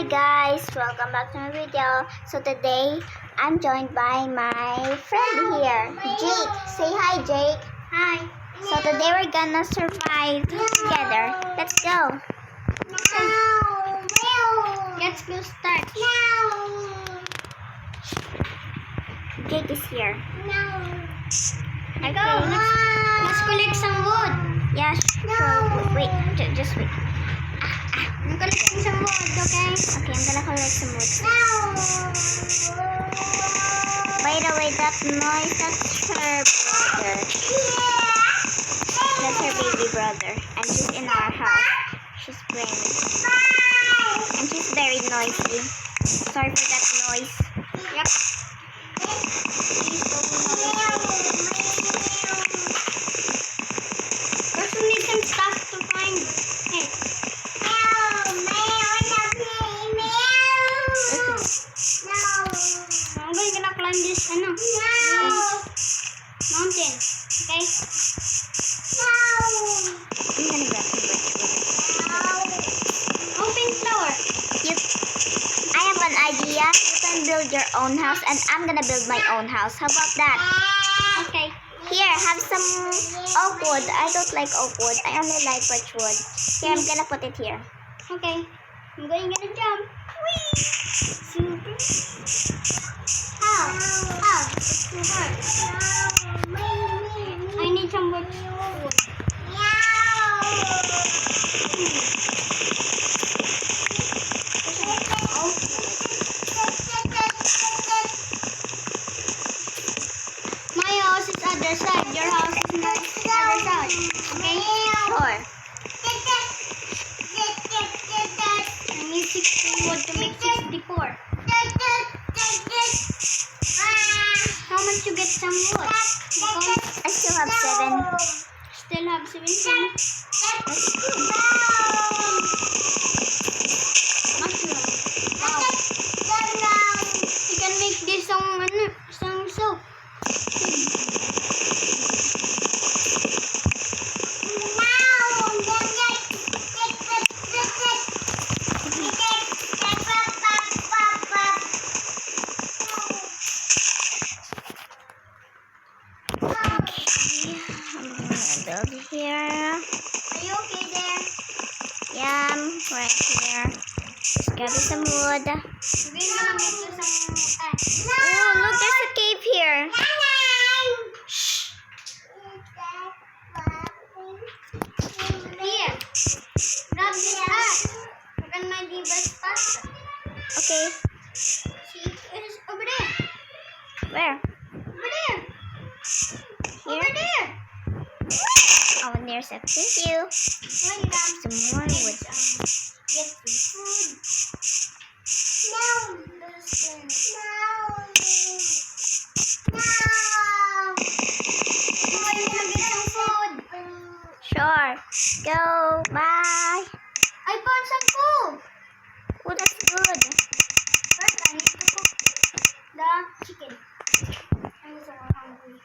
guys, welcome back to my video. So today, I'm joined by my friend here, Jake. Say hi, Jake. Hi. So today we're gonna survive together. Let's go. Let's go start. Jake is here. Okay, let's collect some wood. Yeah, sure. Wait, just wait. I'm collecting some wood, okay? Okay, I'm gonna collect some wood. By the way, that noise, that's her brother. That's her baby brother. And she's in our house. She's playing. And she's very noisy. Sorry for that noise. Yep. First, we need some stuff to find. Hey. I'm gonna climb this mountain. Okay? I'm gonna grab some wood. Open flower. I have an idea. You can build your own house and I'm gonna build my own house. How about that? Okay. Here, have some oak wood. I don't like oak wood. I only like birch wood. Here, I'm gonna put it here. Okay. I'm going to jump. Super. Ow. It's too hard. I need some wood. My house is other side. Your house is my other side. Okay? Sure. I need 60 wood to make 64. How much you get some wood? Because I still have 7. still have 17. Mushroom. Wow. You can make this some soap. Build here. Are you okay there? Yeah, I'm right here. Just grab some wood. We're gonna make you some Oh, look, there's a cave here. Here. Grab this axe. You can make the best faster. Okay, See, it's over there. where? Over there. Here? Over there. Oh, and there's a thank you. When you have Some more wood. get some food. No, listen. No. I'm gonna get some food. Sure. Go. Bye. I found some food. Oh, that's good. First, I need to cook the chicken. I'm so hungry.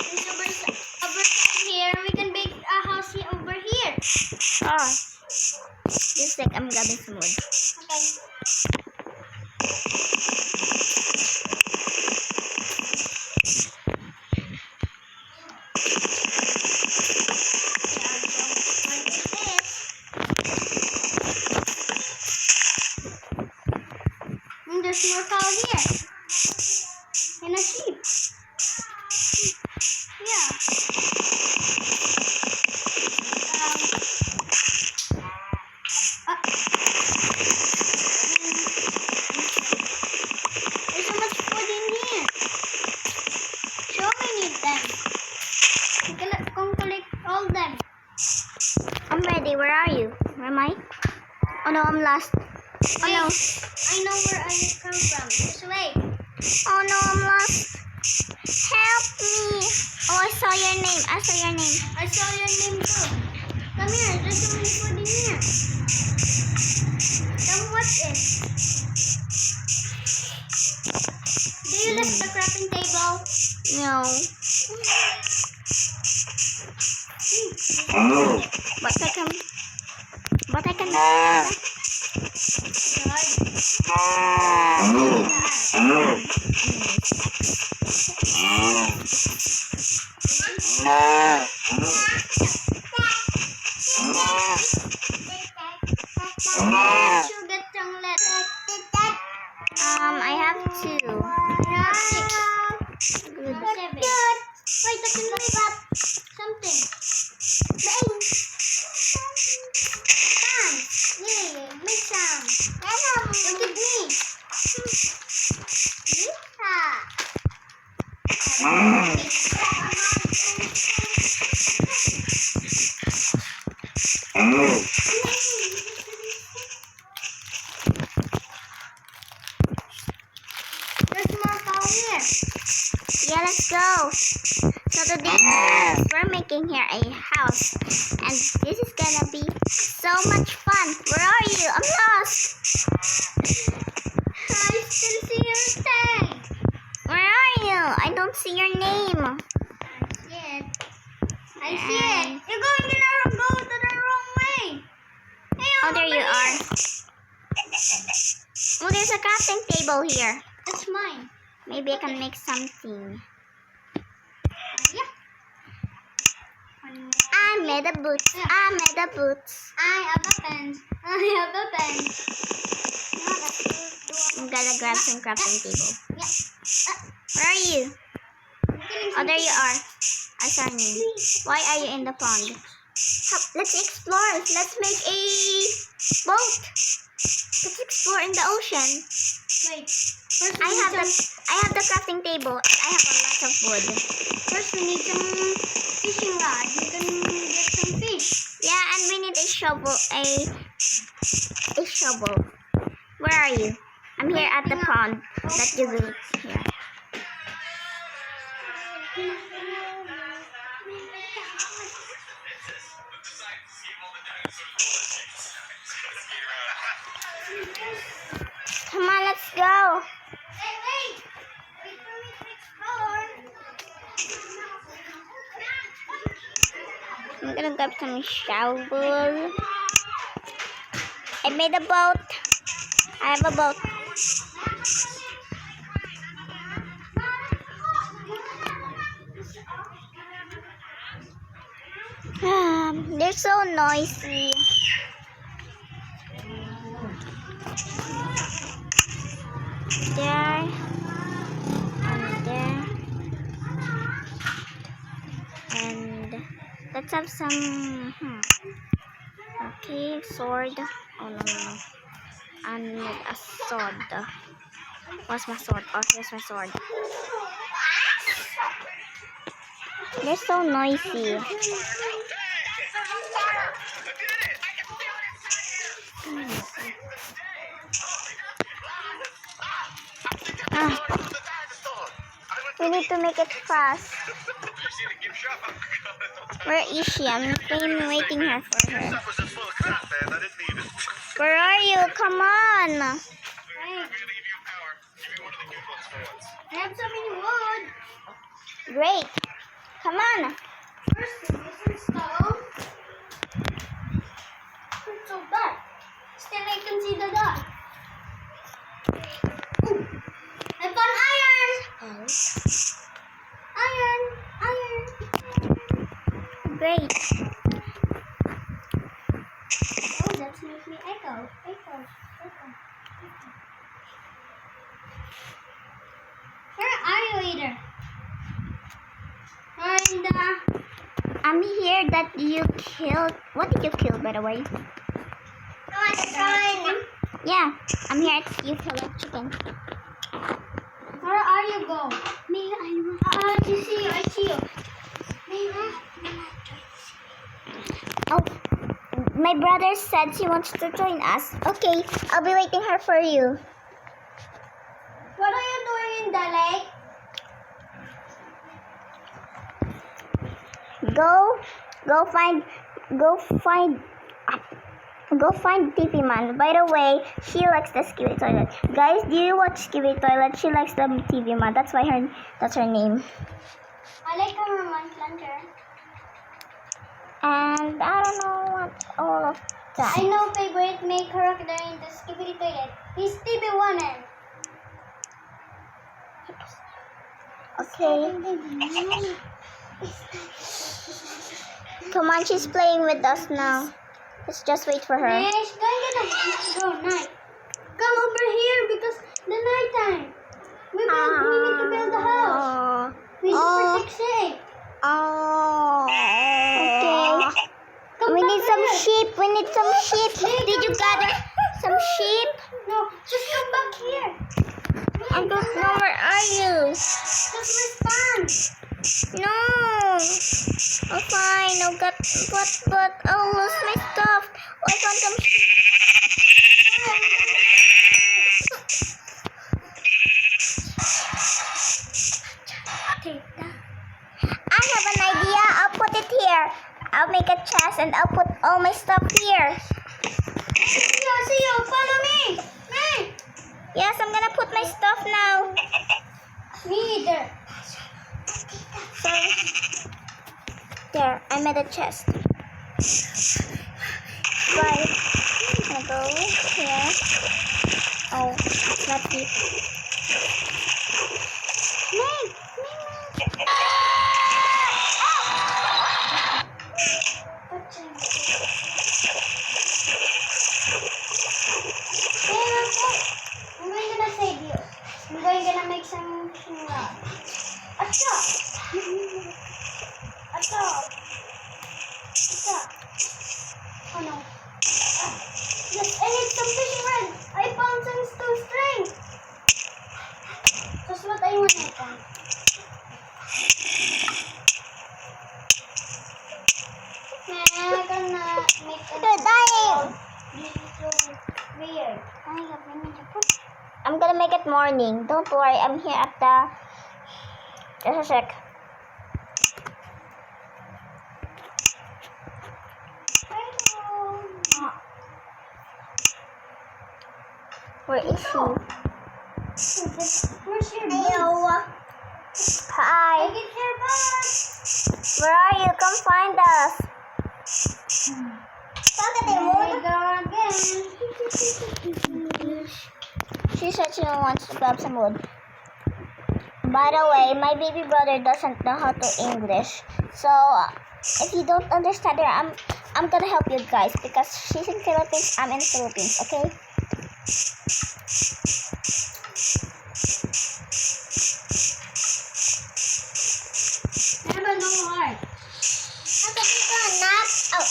There's over here. We can make a house here over here. Oh. Just like I'm grabbing some wood. Okay. There's more cow here. And a sheep. Yeah. There's so much food in here. So many of them. You can collect all them. I'm ready. Where are you? Where am I? Oh no, I'm lost. Oh no. I know where I come from. This way. Oh no, I'm lost. Help me. Oh, I saw your name. I saw your name. I saw your name too. Come here. There's so many food in here. Come watch it. Do you like the crafting table? No. But I can. You get chocolate. I have 2. I have 6. Good. 7. Wait, I can make up something. Some. Yeah, make some. Look at me. There's more cow here. Yeah, let's go. So today we're making here a house, and this is gonna be so much fun. Where are you? I'm lost. I still see your tag. Where are you? I don't see your name. I see it. You're going go to the wrong way. Hey, Oh, there you are. Oh, there's a crafting table here. That's mine. Maybe I can make something. Yeah. I made a boots. I made a boots. I have a pen. I have a pen. I'm gonna grab some crafting table. Yeah. Where are you? Oh, there you are. I saw you. Why are you in the pond? Let's explore. Let's make a boat. Let's explore in the ocean. Wait. First I have the crafting table. And I have a lot of wood. First, we need some fishing rod. You can get some fish. Yeah, and we need a shovel. A shovel. Where are you? I'm here at the pond that you built here. Come on, let's go. Hey, wait! Wait for me to explore. I'm gonna grab some shovel. I made a boat. I have a boat. They're so noisy. There and there, and let's have some. Okay, sword. Oh no. I need a sword. Where's my sword? Oh, here's my sword. They're so noisy. We need to make it fast. Where is she? I'm been waiting here for her. Where are you? Come on. Hey. I have so many wood. Great. Come on. First, we use some stone. It's so dark. Still, I can see the dark. Ooh. I found iron. Iron. Great. Oh, that makes me echo. Where are you, Eater? And I'm here that you killed. What did you kill, by the way? Yeah, I'm here at you killed a chicken. where are you go? I see you. Oh, my brother said she wants to join us. Okay, I'll be waiting her for you. What are you doing in the lake? Go find Go find TV Man. By the way, she likes the Skibidi Toilet. Guys, do you watch Skibidi Toilet? She likes the TV Man. That's her name. I like a Vermont Plunger. And I don't know what all of that. I know favorite make crocodile in the Skibidi Toilet. He's TV Warner. Okay. Come on, she's playing with us now. Let's just wait for her. Yes, go night. Come over here because the nighttime. We need to build a house. We need to protect safe. Okay. Come We back need some here. sheep. We need some sheep. Did you gather some sheep? No, just come back here. I don't know. Where are you? Just respond. No. Oh, fine. No, but I'll lose my stuff. Oh, I found some sheep. I have an idea. I'll put it here. I'll make a chest and I'll put all my stuff here. See you. Follow me. Hey. Yes, I'm gonna put my stuff now. Me either. So, there, I made a chest. Right. I'm gonna go here. Oh, it's not deep. I'm gonna save you. I'm gonna make some Acha! Oh no. Yes, I need some fishing rod. I found some string. That's what I wanted. I'm gonna make You're dying. This is so weird. I'm gonna make it morning. Don't worry, I'm here at the... Just a sec. Where is she? Where's your Hello. boots? I Hi. get your boots. Where are you? Come find us. There we go again. She said she wants to grab some wood. By the way, my baby brother doesn't know how to English. So, if you don't understand her, I'm gonna help you guys because she's in Philippines, I'm in Philippines, okay? Never know heart. Oh,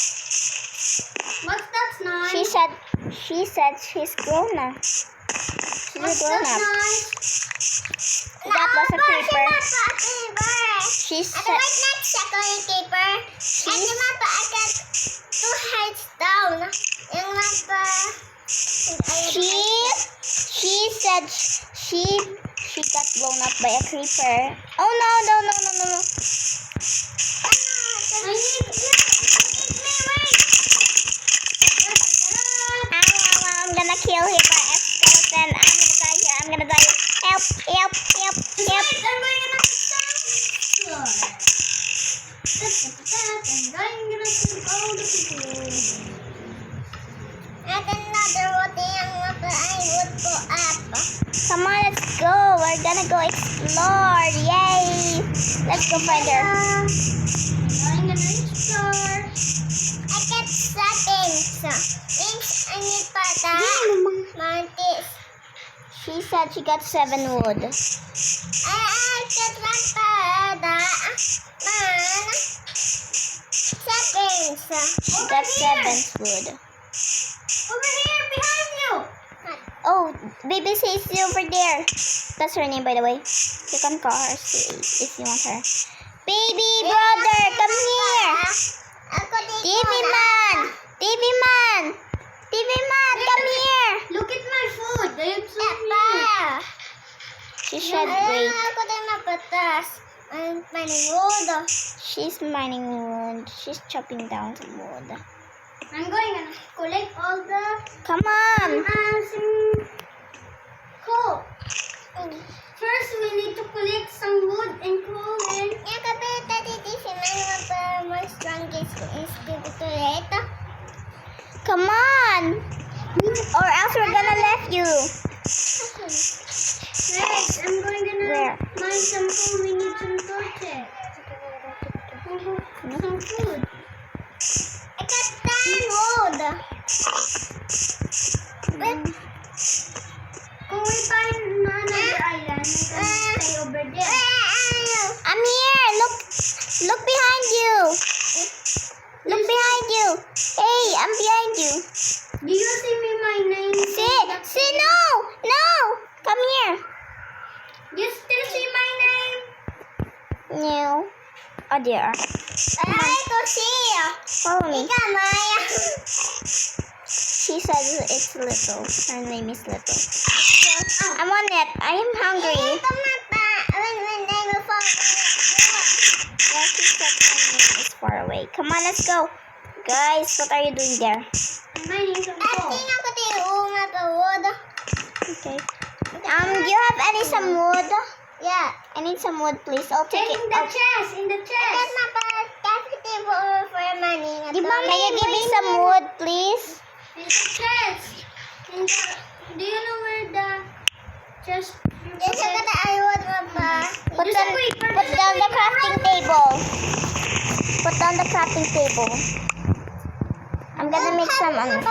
What's that noise? she said she's grown up. She's a What's grown that up. noise? That was a creeper. She said she said she got blown up by a creeper. Oh no. I need me, wait. I'm gonna kill him by a skeleton. I'm gonna die here. Help. Wait, I'm going to save all the people. Come on, let's go. We're gonna go explore. Yay! Let's go find her. I'm going to explore. She said she got 7 wood. She got 7 wood. Over here, behind you. Oh, baby Stacy over there. That's her name, by the way. You can call her Stacy if you want her. Baby brother, come here. TV man, come here. Look at my food. I am so weird. She said wait. I'm mining wood. She's mining wood. She's chopping down some wood. I'm going to collect all the Come on. coal. First, we need to collect some wood and coal and... Come on. Or else we're gonna leave you. Next, I'm going to Where? mine some coal. We need some torches. Some food. I got 10 wood. Kung we find another island, we can stay over there. I'm here. Look behind you. Look behind you. Hey, I'm behind you. Do you see me my name? See, no. Come here. You still see my name? No. Oh, there. Follow me. She says it's Little. Her name is Little. I'm on it. I am hungry. Yeah, she said her name is far away. Come on, let's go. Guys, what are you doing there? I'm mining some coal. Okay. Do you have some wood? Yeah. I need some wood, please. I'll take it. In the chest, in the chest. Can you give me some wood, please? In the chest. Do you know where the chest? Put down the crafting table. Put down the crafting table. I'm gonna make some. Let's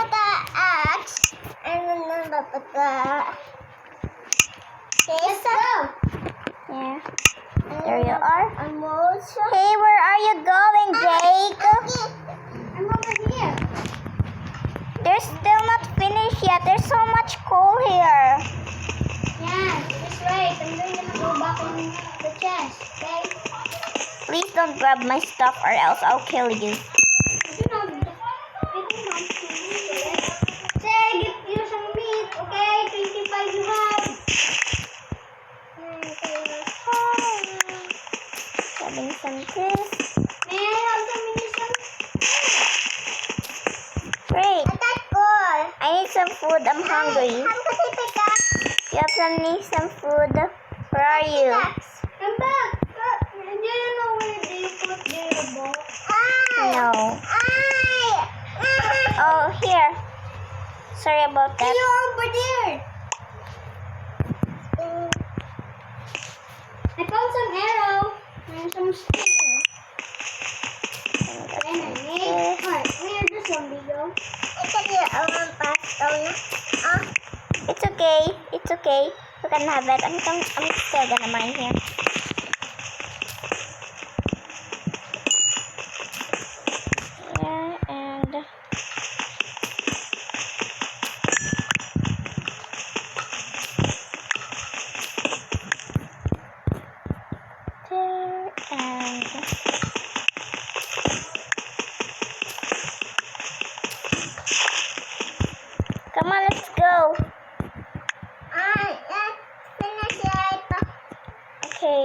go. Yeah. There you are. Hey, where are you going, Jake? I'm over here. They're still not finished yet. There's so much coal here. Yeah, just wait. I'm going to go back in the chest, okay? Please don't grab my stuff or else I'll kill you. I don't have Say, I give you some meat, okay? 25 you have. Having some this. May I have some munition? Great. I need some food. I'm hungry. Need some food. Where are you? I'm back. Do you know where do you put the ball? No. Oh, here. Sorry about that. You're over there. I found some arrow and some spear. And I made heart. Where does zombie go? It's okay. It's okay. You can have it. I'm still gonna mine here. Yeah, and there and come on, let's go. Okay.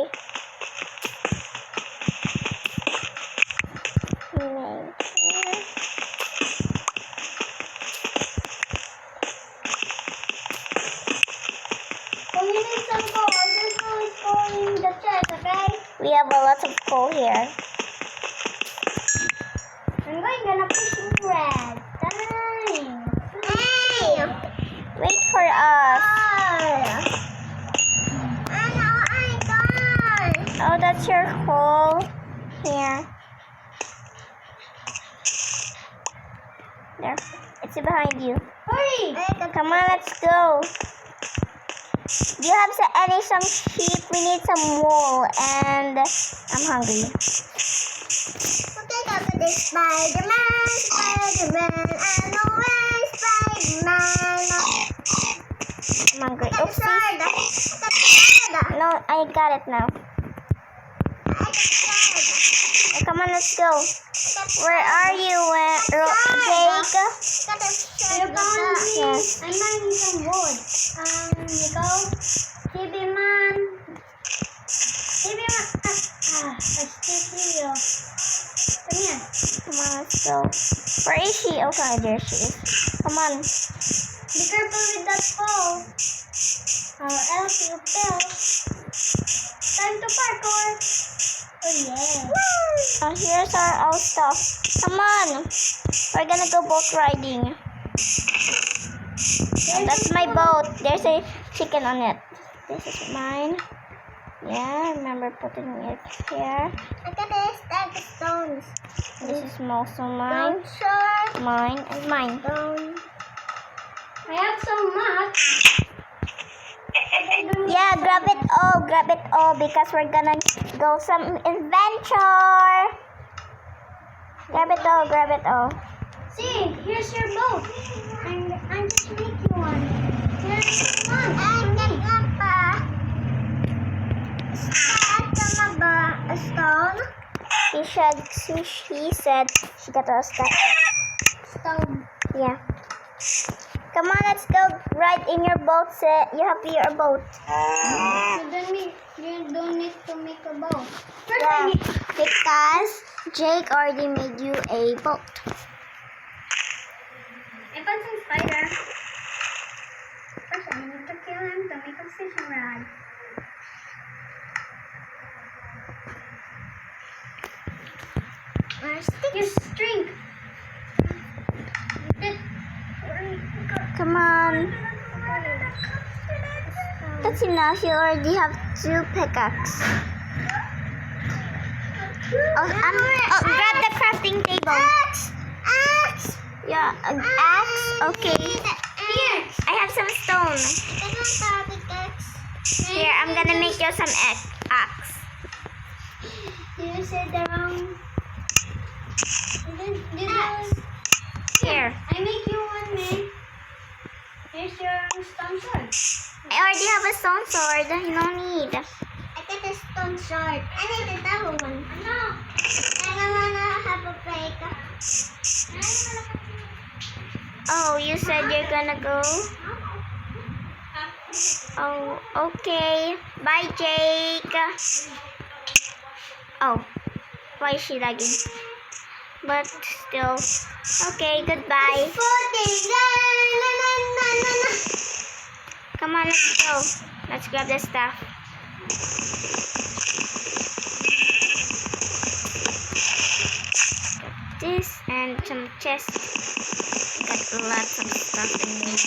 When you need some coal, there's no coal in the chest, okay? We have a lot of coal here. I'm gonna put some bread. Time. Wait for us. Oh, that's your coal. Here. There. It's behind you. Hurry! Come on, let's go. Do you have some sheep? We need some wool, and I'm hungry. I'm hungry. Oopsies. No, I got it now. Oh, come on, let's go. Where are you, Jake? You found me. Yes. I'm mining some wood. Nicole. TV man. TV man. I still see you. here. Come on, let's go. Where is she? Okay, there she is. Come on. Be careful with that pole. Or else you fell. Time to parkour. Oh yeah. Oh, here's our old stuff. Come on. We're gonna go boat riding. That's my boat. There's a chicken on it. This is mine. Yeah, remember putting it here. Look at this, like stones. This is also mine. Sure. Mine and mine. I have so much. Yeah, grab it all because we're gonna go some adventure. Grab it all. See, here's your boat. And I'm just making one. Here's one. A stone. She said she got a stack. Stone. Yeah. Come on, let's go ride in your boat. You have your boat. You don't need to make a boat. First Yeah, I need because Jake already made you a boat. I found some spider. First I need to kill him to make a fishing rod. Your string. Come on. That's enough. You already have 2 pickaxes. Grab the crafting table. Axe. Yeah, an axe. Okay. Here. I have some stone. Here, I'm gonna make you some axe. You said the wrong. Here. I make you one, man. Here's your stone sword. I already have a stone sword. No need. I got a stone sword. I need a double one. No. I don't wanna have a break. Oh, you said you're gonna go? Oh, okay. Bye, Jake. Oh, why is she lagging? But still. Okay, goodbye. Come on, let's go. Let's grab the stuff. Got this and some chests. Got lots of stuff in there.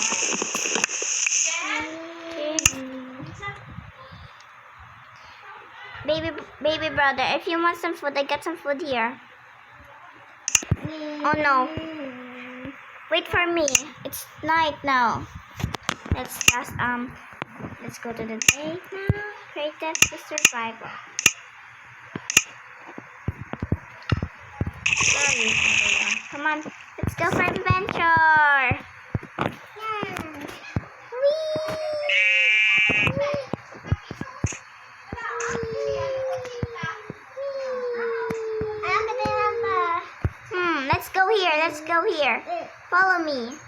Okay. Baby brother, if you want some food, I got some food here. Oh no. Wait for me. It's night now. Let's just let's go to the day now. Create the survival. Sorry, everyone. Come on, let's go for adventure. Let's go here. Let's go here. Follow me.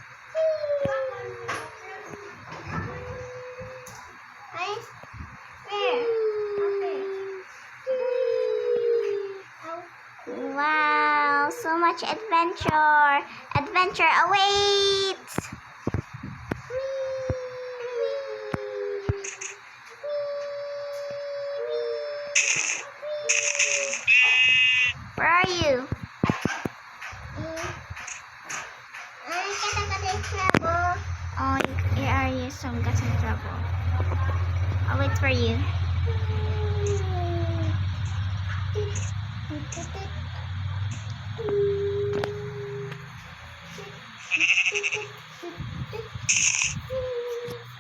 Wow, so much adventure. Adventure awaits. Where are you? Oh, where are you? So got some trouble. I'll wait for you.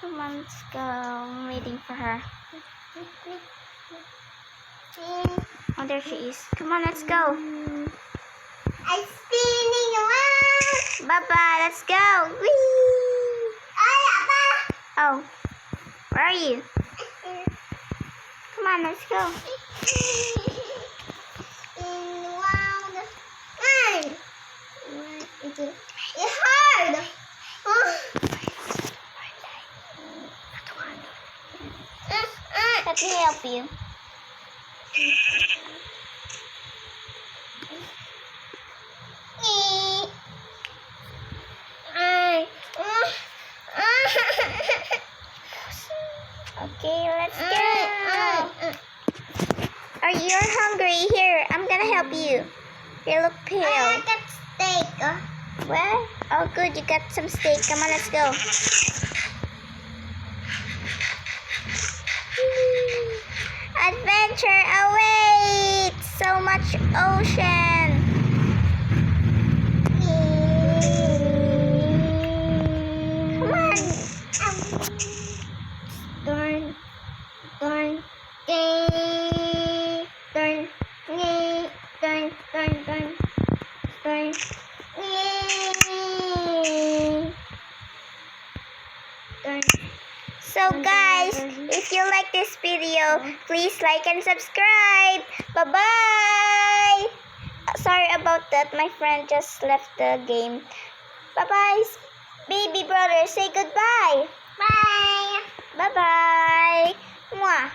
Come on, let's go. I'm waiting for her. Oh, there she is. Come on, let's go. I'm spinning around. Bye-bye, let's go. Whee! Oh, where are you? Come on, let's go. It's hard. Let me help you. Are you hungry? Here, I'm gonna help you. You look pale. I got steak. Where? Oh, good. You got some steak. Come on, let's go. Adventure awaits! So much ocean. Come on. Darn. Darn. Darn. Darn. Darn. Darn. Darn. Darn. Darn. So guys, if you like this video, please like and subscribe. Bye-bye. Sorry about that. My friend just left the game. Bye-bye. Baby brother, say goodbye. Bye. Bye-bye. Mwah.